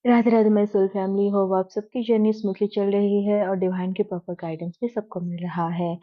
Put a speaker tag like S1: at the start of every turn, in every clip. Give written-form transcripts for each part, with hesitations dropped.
S1: Radhe Radhe my soul family. Hope आप सबकी journey smoothly चल रही है और डिवाइन के प्रॉपर गाइडेंस भी सबको मिल रहा है।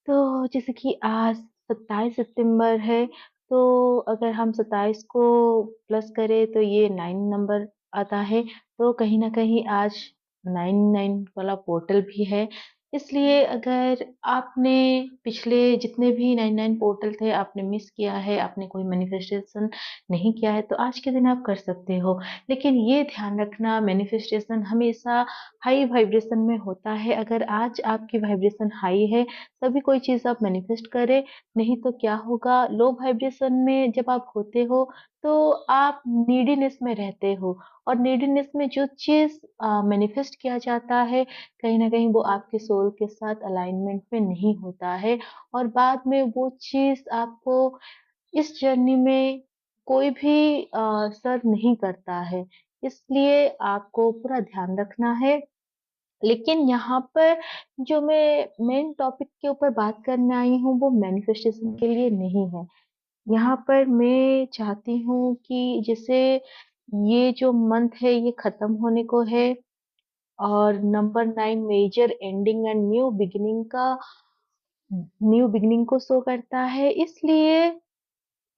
S1: तो जैसे कि आज 27 सितंबर है, तो अगर हम 27 को प्लस करें तो ये 9 नंबर आता है। तो कहीं न कहीं आज 99 वाला पोर्टल भी है। इसलिए अगर आपने पिछले जितने भी 99 पोर्टल थे आपने मिस किया है, आपने कोई मैनिफेस्टेशन नहीं किया है, तो आज के दिन आप कर सकते हो। लेकिन ये ध्यान रखना, मैनिफेस्टेशन हमेशा हाई वाइब्रेशन में होता है। अगर आज आपकी वाइब्रेशन हाई है तभी कोई चीज़ आप मैनिफेस्ट करें, नहीं तो क्या होगा, लो वाइब्रेशन में जब आप होते हो तो आप नीडीनेस में रहते हो, और नीडीनेस में जो चीज़ मैनिफेस्ट किया जाता है, कहीं न कहीं वो आपके सोल के साथ अलाइनमेंट में नहीं होता है, और बाद में वो चीज़ आपको इस जर्नी में कोई भी सर्व नहीं करता है। इसलिए आपको पूरा ध्यान रखना है। लेकिन यहाँ पर जो मैं मेन टॉपिक के ऊपर बात करने आई हूँ वो मैनिफेस्टेशन के लिए नहीं है। यहाँ पर मैं चाहती हूँ कि जैसे ये जो मंथ है ये खत्म होने को है, और number 9 major ending and new beginning को शो करता है। इसलिए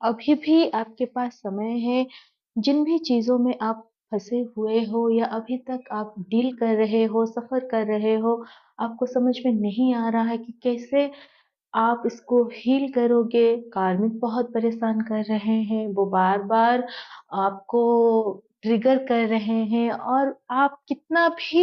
S1: अभी भी आपके पास समय है। जिन भी चीज़ों में आप फँसे हुए हो या अभी तक आप डील कर रहे हो, सफ़र कर रहे हो, आपको समझ में नहीं आ रहा है कि कैसे आप इसको हील करोगे। कार्मिक बहुत परेशान कर रहे हैं, वो बार-बार आपको ट्रिगर कर रहे हैं, और आप कितना भी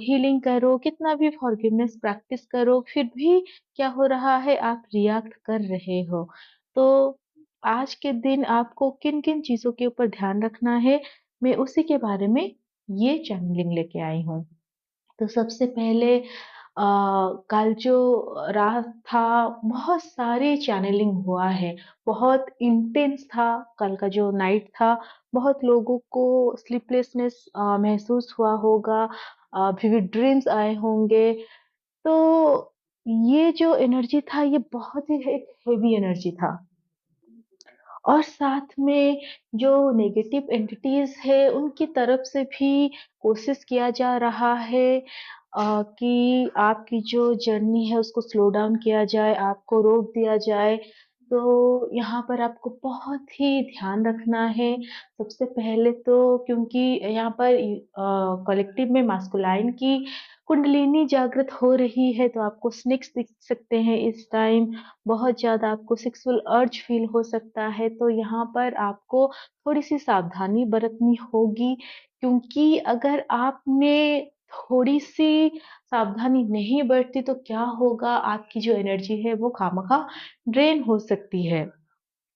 S1: हीलिंग करो, कितना भी फॉरगिवनेस प्रैक्टिस करो, फिर भी क्या हो रहा है, आप रिएक्ट कर रहे हो। तो आज के दिन आपको किन-किन चीज़ों के ऊपर ध्यान रखना है, मैं उसी के बारे में ये चैनलिंग लेके आई हूँ। तो सबसे पहले कल जो रात था, बहुत सारी चैनलिंग हुआ है, बहुत इंटेंस था। कल का जो नाइट था, बहुत लोगों को स्लीपलेसनेस महसूस हुआ होगा, विविड ड्रीम्स आए होंगे। तो ये जो एनर्जी था ये बहुत ही एक हेवी एनर्जी था। और साथ में जो नेगेटिव एंटिटीज़ है उनकी तरफ से भी कोशिश किया जा रहा है कि आपकी जो जर्नी है उसको स्लो डाउन किया जाए, आपको रोक दिया जाए। तो यहाँ पर आपको बहुत ही ध्यान रखना है। सबसे पहले तो क्योंकि यहाँ पर कलेक्टिव में मास्कुलाइन की कुंडलिनी जागृत हो रही है, तो आपको स्नेक्स दिख सकते हैं इस टाइम। बहुत ज़्यादा आपको सेक्सुअल अर्ज फ़ील हो सकता है, तो यहाँ पर आपको थोड़ी-सी सावधानी बरतनी होगी, क्योंकि अगर आपने थोड़ी-सी सावधानी नहीं बरती तो क्या होगा, आपकी जो एनर्जी है वो खामख़ा ड्रेन हो सकती है।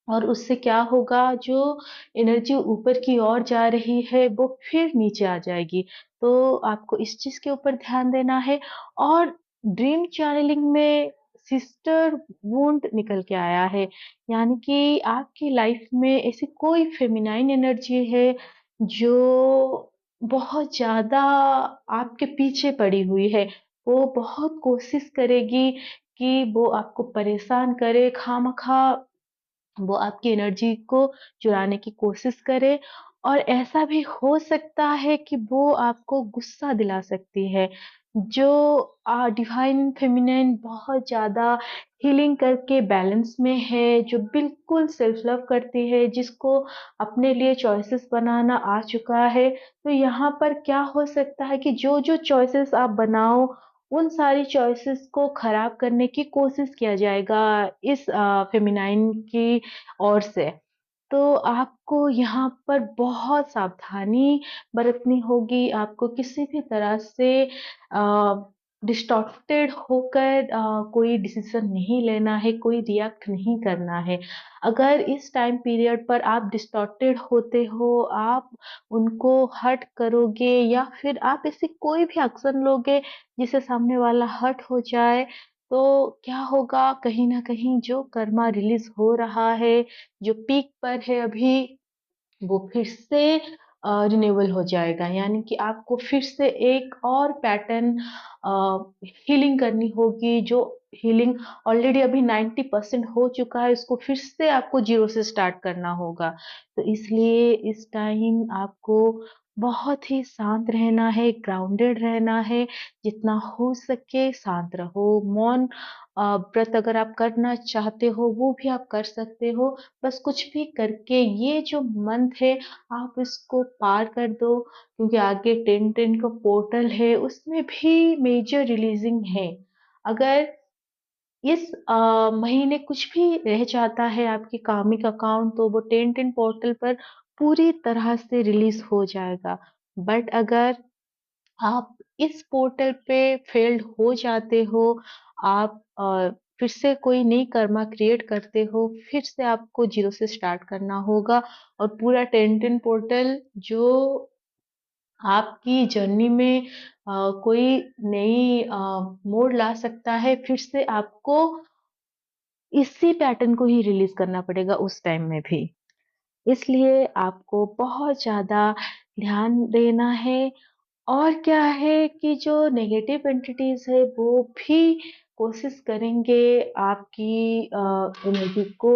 S1: और उससे क्या होगा, जो एनर्जी ऊपर की ओर जा रही है वो फिर नीचे आ जाएगी। तो आपको इस चीज़ के ऊपर ध्यान देना है। और ड्रीम चैनलिंग में सिस्टर वुंड निकल के आया है, यानी कि आपकी लाइफ में ऐसी कोई फेमिनाइन एनर्जी है जो बहुत ज़्यादा आपके पीछे पड़ी हुई है। वो बहुत कोशिश करेगी कि वो आपको परेशान करे, खामख़ा वो आपकी एनर्जी को चुराने की कोशिश करे, और ऐसा भी हो सकता है कि वो आपको गुस्सा दिला सकती है। जो डिवाइन फेमिनिन बहुत ज़्यादा हीलिंग करके बैलेंस में है, जो बिल्कुल सेल्फ लव करती है, जिसको अपने लिए चॉइसेस बनाना आ चुका है। तो यहाँ पर क्या हो सकता है कि जो-जो चॉइसेस आप बनाओ, उन सारी चॉइसेस को खराब करने की कोशिश किया जाएगा इस फेमिनाइन की ओर से। तो आपको यहाँ पर बहुत सावधानी बरतनी होगी, आपको किसी भी तरह से डिस्टॉर्टेड होकर कोई डिसीज़न नहीं लेना है, कोई रिएक्ट नहीं करना है। अगर इस टाइम पीरियड पर आप डिस्टॉर्टेड होते हो, आप उनको हर्ट करोगे या फिर आप ऐसी कोई भी एक्शन लोगे जिससे सामने वाला हर्ट हो जाए, तो क्या होगा, कहीं न कहीं जो कर्मा रिलीज़ हो रहा है, जो पीक पर है अभी, वो फिर से रिन्यूएबल हो जाएगा। यानी कि आपको फिर से एक और पैटर्न हीलिंग करनी होगी, जो हीलिंग ऑलरेडी अभी 90% हो चुका है, इसको फिर से आपको ज़ीरो से स्टार्ट करना होगा। तो इसलिए इस टाइम आपको बहुत ही शांत रहना है, ग्राउंडेड रहना है, जितना हो सके शांत रहो। मौन व्रत अगर आप करना चाहते हो, वो भी आप कर सकते हो। बस कुछ भी करके ये जो मंथ है, आप इसको पार कर दो, क्योंकि आगे 10-10 का पोर्टल है, उसमें भी मेजर रिलीज़िंग है। अगर इस महीने कुछ भी रह जाता है आपके कार्मिक अकाउंट, तो वो 10-10 पोर्टल पर पूरी तरह से रिलीज़ हो जाएगा। बट अगर आप इस पोर्टल पे फेल्ड हो जाते हो, आप फिर से कोई नई कर्मा क्रिएट करते हो, फिर से आपको ज़ीरो से स्टार्ट करना होगा, और पूरा 10-10 पोर्टल जो आपकी जर्नी में कोई नई मोड़ ला सकता है, फिर से आपको इसी पैटर्न को ही रिलीज़ करना पड़ेगा उस टाइम में भी। इसलिए आपको बहुत ज़्यादा ध्यान देना है। और क्या है कि जो नेगेटिव एंटिटीज़ है, वो भी कोशिश करेंगे आपकी एनर्जी को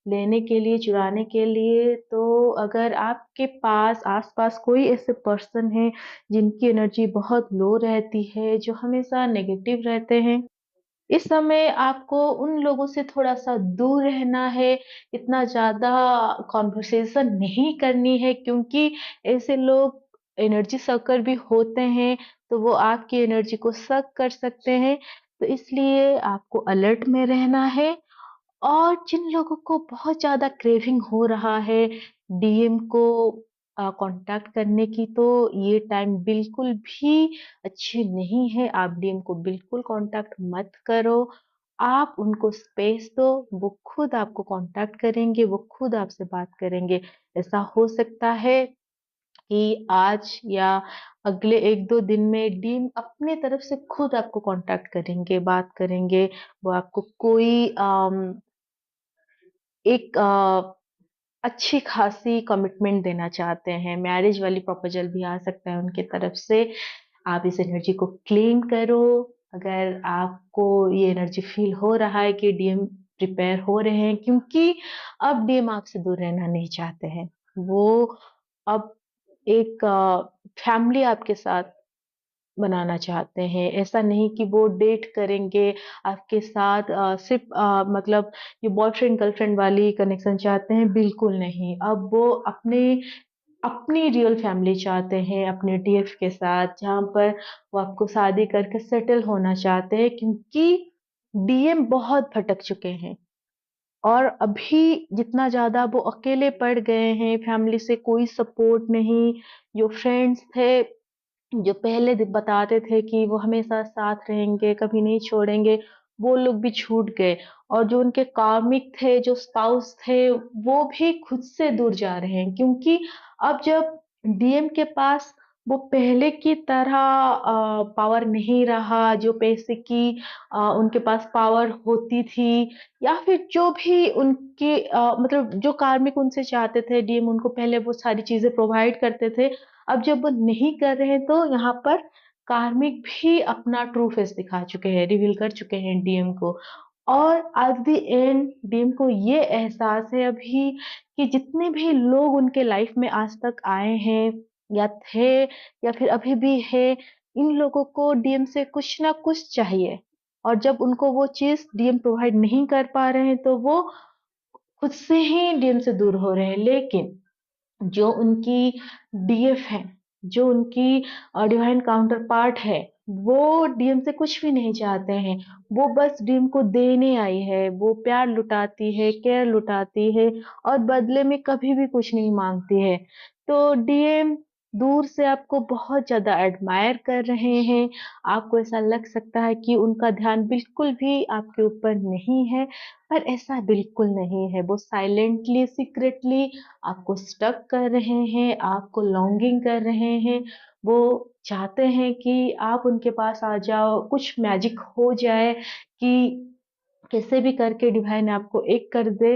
S1: लेने के लिए, चुराने के लिए। तो अगर आपके पास आस-पास कोई ऐसे पर्सन हैं जिनकी एनर्जी बहुत लो रहती है, जो हमेशा नेगेटिव रहते हैं, इस समय आपको उन लोगों से थोड़ा-सा दूर रहना है, इतना ज़्यादा कन्वर्सेशन नहीं करनी है, क्योंकि ऐसे लोग एनर्जी सकर भी होते हैं, तो वो आपकी एनर्जी को सक कर सकते हैं। तो इसलिए आपको अलर्ट में रहना है। और जिन लोगों को बहुत ज़्यादा क्रेविंग हो रहा है डीएम को कॉन्टैक्ट करने की, तो ये टाइम बिल्कुल भी अच्छी नहीं है। आप डीएम को बिल्कुल कॉन्टैक्ट मत करो। आप उनको स्पेस दो, वो खुद आपको कॉन्टैक्ट करेंगे, वो खुद आपसे बात करेंगे। ऐसा हो सकता है कि आज या अगले 1-2 दिन में डीएम अपने तरफ से खुद आपको कॉन्टैक्ट करेंगे, बात करेंगे। वो आपको कोई एक अच्छी खासी कमिटमेंट देना चाहते हैं, मैरिज वाली प्रपोज़ल भी आ सकता है उनकी तरफ से। आप इस एनर्जी को क्लेम करो। अगर आपको ये एनर्जी फ़ील हो रहा है कि डीएम प्रिपेयर हो रहे हैं, क्योंकि अब डीएम आपसे दूर रहना नहीं चाहते हैं। वो अब एक फैमिली आपके साथ बनाना चाहते हैं। ऐसा नहीं कि वो डेट करेंगे आपके साथ, सिर्फ़ मतलब ये बॉयफ्रेंड गर्लफ्रेंड वाली कनेक्शन चाहते हैं, बिल्कुल नहीं। अब वो अपनी रियल फैमिली चाहते हैं, अपने डीएफ के साथ, जहाँ पर वो आपको शादी करके सेटल होना चाहते हैं, क्योंकि डीएम बहुत भटक चुके हैं। और अभी जितना ज़्यादा वो अकेले पड़ गए हैं, फैमिली से कोई सपोर्ट नहीं, जो फ्रेंड्स थे, जो पहले बताते थे कि वो हमेशा साथ रहेंगे, कभी नहीं छोड़ेंगे, वो लोग भी छूट गए। और जो उनके कार्मिक थे, जो स्पाउस थे, वो भी खुद से दूर जा रहे हैं, क्योंकि अब जब डीएम के पास वो पहले की तरह पावर नहीं रहा, जो पैसे की उनके पास पावर होती थी, या फिर जो भी उनके मतलब जो कार्मिक उनसे चाहते थे, डीएम उनको पहले वो सारी चीज़ें प्रोवाइड करते थे। अब जब वो नहीं कर रहे हैं, तो यहाँ पर कार्मिक भी अपना ट्रू फेस दिखा चुके हैं, रिवील कर चुके हैं डीएम को। और एट द एंड डीएम को ये एहसास है अभी कि जितने भी लोग उनके लाइफ में आज तक आए हैं या थे या फिर अभी भी है, इन लोगों को डीएम से कुछ ना कुछ चाहिए। और जब उनको वो चीज़ डीएम प्रोवाइड नहीं कर पा रहे हैं, तो वो खुद से ही डीएम से दूर हो रहे हैं। लेकिन जो उनकी डीएफ है, जो उनकी डिवाइन काउंटर पार्ट है, वो डीएम से कुछ भी नहीं चाहते हैं। वो बस डीएम को देने आई है, वो प्यार लुटाती है, केयर लुटाती है, और बदले में कभी भी कुछ नहीं माँगती है। तो डीएम दूर से आपको बहुत ज़्यादा एडमायर कर रहे हैं। आपको ऐसा लग सकता है कि उनका ध्यान बिल्कुल भी आपके ऊपर नहीं है, पर ऐसा बिल्कुल नहीं है। वो साइलेंटली, सीक्रेटली आपको स्टक कर रहे हैं, आपको लॉन्गिंग कर रहे हैं। वो चाहते हैं कि आप उनके पास आ जाओ, कुछ मैजिक हो जाए कि कैसे भी करके डिवाइन आपको एक कर दे।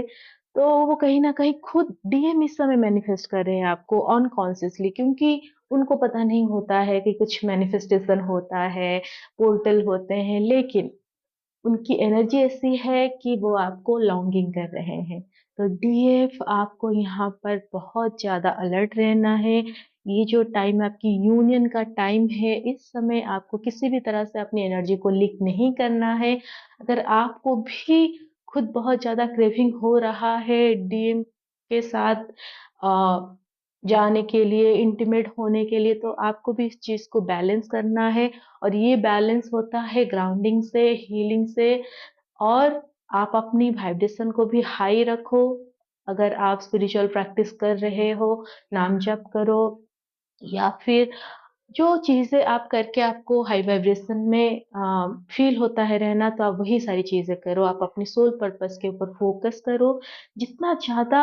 S1: तो वो कहीं न कहीं खुद डीएम इस समय मैनिफेस्ट कर रहे हैं आपको अनकॉन्शियसली, क्योंकि उनको पता नहीं होता है कि कुछ मैनिफेस्टेशन होता है, पोर्टल होते हैं। लेकिन उनकी एनर्जी ऐसी है कि वो आपको लॉन्गिंग कर रहे हैं। तो डीएफ आपको यहाँ पर बहुत ज़्यादा अलर्ट रहना है। ये जो टाइम आपकी यूनियन का टाइम है, इस समय आपको किसी भी तरह से अपनी एनर्जी को लीक नहीं करना है। अगर आपको भी खुद बहुत ज़्यादा क्रेविंग हो रहा है डीएम के साथ अ, जाने के लिए, इंटीमेट होने के लिए, तो आपको भी इस चीज़ को बैलेंस करना है। और ये बैलेंस होता है ग्राउंडिंग से, हीलिंग से। और आप अपनी वाइब्रेशन को भी हाई रखो। अगर आप स्पिरिचुअल प्रैक्टिस कर रहे हो, नाम जप करो, या फिर जो चीज़ें आप करके आपको हाई वाइब्रेशन में फ़ील होता है रहना, तो आप वही सारी चीज़ें करो। आप अपनी सोल पर्पस के ऊपर फ़ोकस करो। जितना ज़्यादा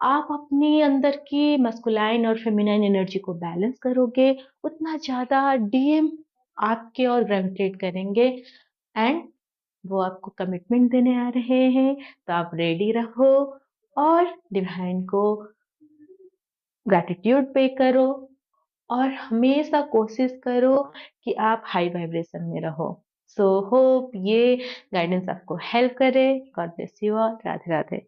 S1: आप अपनी अंदर की मस्कुलाइन और फेमिनाइन एनर्जी को बैलेंस करोगे, उतना ज़्यादा डीएम आपके ओर ग्रेविटेट करेंगे। एंड वो आपको कमिटमेंट देने आ रहे हैं, तो आप रेडी रहो और डिवाइन को ग्रैटिट्यूड पे करो। और हमेशा कोशिश करो कि आप हाई वाइब्रेशन में रहो। सो होप ये गाइडेंस आपको हेल्प करे। God bless you all. Radhe Radhe.